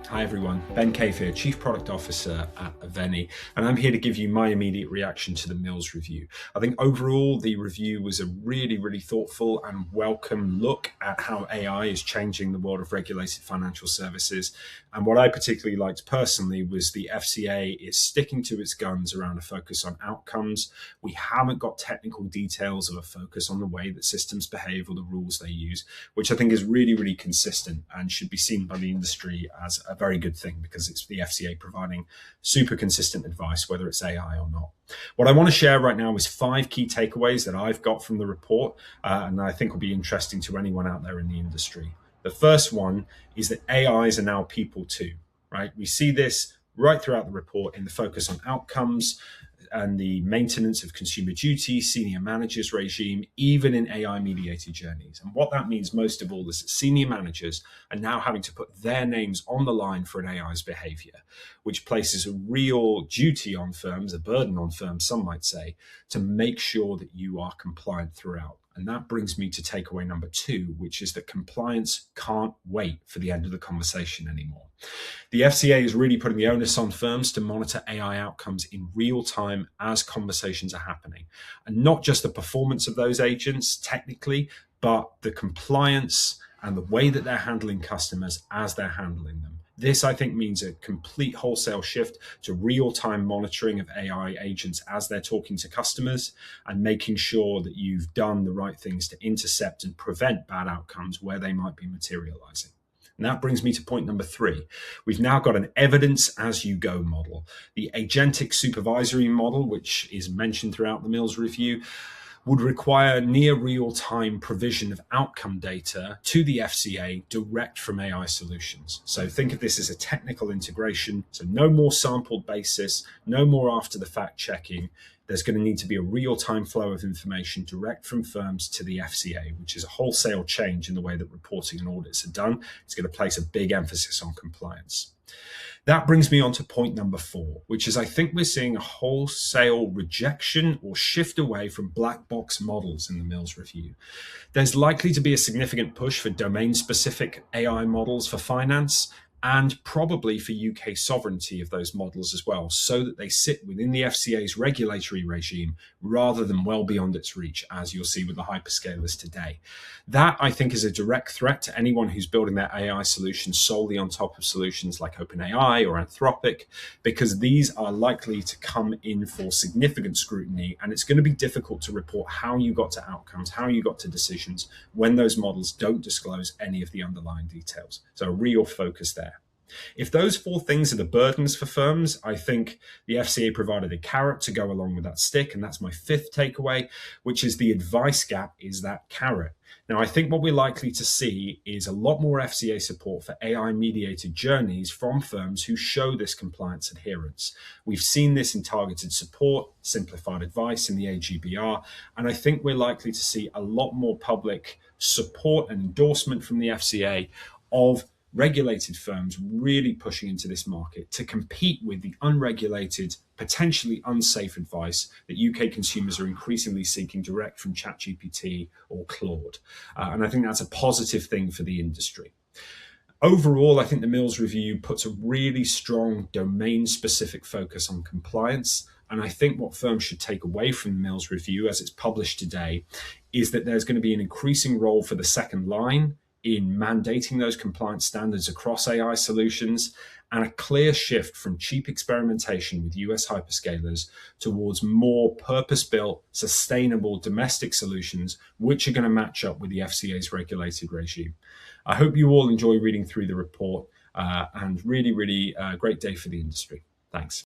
Hi everyone, Ben Cave here, Chief Product Officer at Aveni, and I'm here to give you my immediate reaction to the Mills review. I think overall the review was a really thoughtful and welcome look at how AI is changing the world of regulated financial services. And what I particularly liked personally was the FCA is sticking to its guns around a focus on outcomes. We haven't got technical details of a focus on the way that systems behave or the rules they use, which I think is really consistent and should be seen by the industry as a very good thing, because it's the FCA providing super consistent advice, whether it's AI or not. What I want to share right now is 5 key takeaways that I've got from the report, and I think will be interesting to anyone out there in the industry. The first one is that AIs are now people too, right? We see this right throughout the report in the focus on outcomes and the maintenance of consumer duty, senior managers regime, even in AI-mediated journeys. And what that means most of all is that senior managers are now having to put their names on the line for an AI's behavior, which places a real duty on firms, a burden on firms, some might say, to make sure that you are compliant throughout. And that brings me to takeaway number 2, which is that compliance can't wait for the end of the conversation anymore. The FCA is really putting the onus on firms to monitor AI outcomes in real time as conversations are happening. And not just the performance of those agents technically, but the compliance and the way that they're handling customers as they're handling them. This, I think, means a complete wholesale shift to real-time monitoring of AI agents as they're talking to customers and making sure that you've done the right things to intercept and prevent bad outcomes where they might be materializing. And that brings me to point number 3. We've now got an evidence-as-you-go model. The agentic supervisory model, which is mentioned throughout the Mills review, would require near real-time provision of outcome data to the FCA direct from AI solutions. So think of this as a technical integration. So no more sampled basis, no more after-the-fact checking. There's going to need to be a real-time flow of information direct from firms to the FCA, which is a wholesale change in the way that reporting and audits are done. It's going to place a big emphasis on compliance. That brings me on to point number 4, which is I think we're seeing a wholesale rejection or shift away from black box models in the Mills review. There's likely to be a significant push for domain-specific AI models for finance, and probably for UK sovereignty of those models as well, so that they sit within the FCA's regulatory regime rather than well beyond its reach, as you'll see with the hyperscalers today. That, I think, is a direct threat to anyone who's building their AI solutions solely on top of solutions like OpenAI or Anthropic, because these are likely to come in for significant scrutiny, and it's going to be difficult to report how you got to outcomes, how you got to decisions, when those models don't disclose any of the underlying details. So a real focus there. If those 4 things are the burdens for firms, I think the FCA provided a carrot to go along with that stick. And that's my 5th takeaway, which is the advice gap is that carrot. Now, I think what we're likely to see is a lot more FCA support for AI-mediated journeys from firms who show this compliance adherence. We've seen this in targeted support, simplified advice in the AGBR, and I think we're likely to see a lot more public support and endorsement from the FCA of regulated firms really pushing into this market to compete with the unregulated, potentially unsafe advice that UK consumers are increasingly seeking direct from ChatGPT or Claude. And I think that's a positive thing for the industry. Overall, I think the Mills review puts a really strong domain-specific focus on compliance. And I think what firms should take away from the Mills review as it's published today is that there's going to be an increasing role for the second line in mandating those compliance standards across AI solutions, and a clear shift from cheap experimentation with US hyperscalers towards more purpose-built, sustainable domestic solutions, which are going to match up with the FCA's regulated regime. I hope you all enjoy reading through the report, and really great day for the industry. Thanks.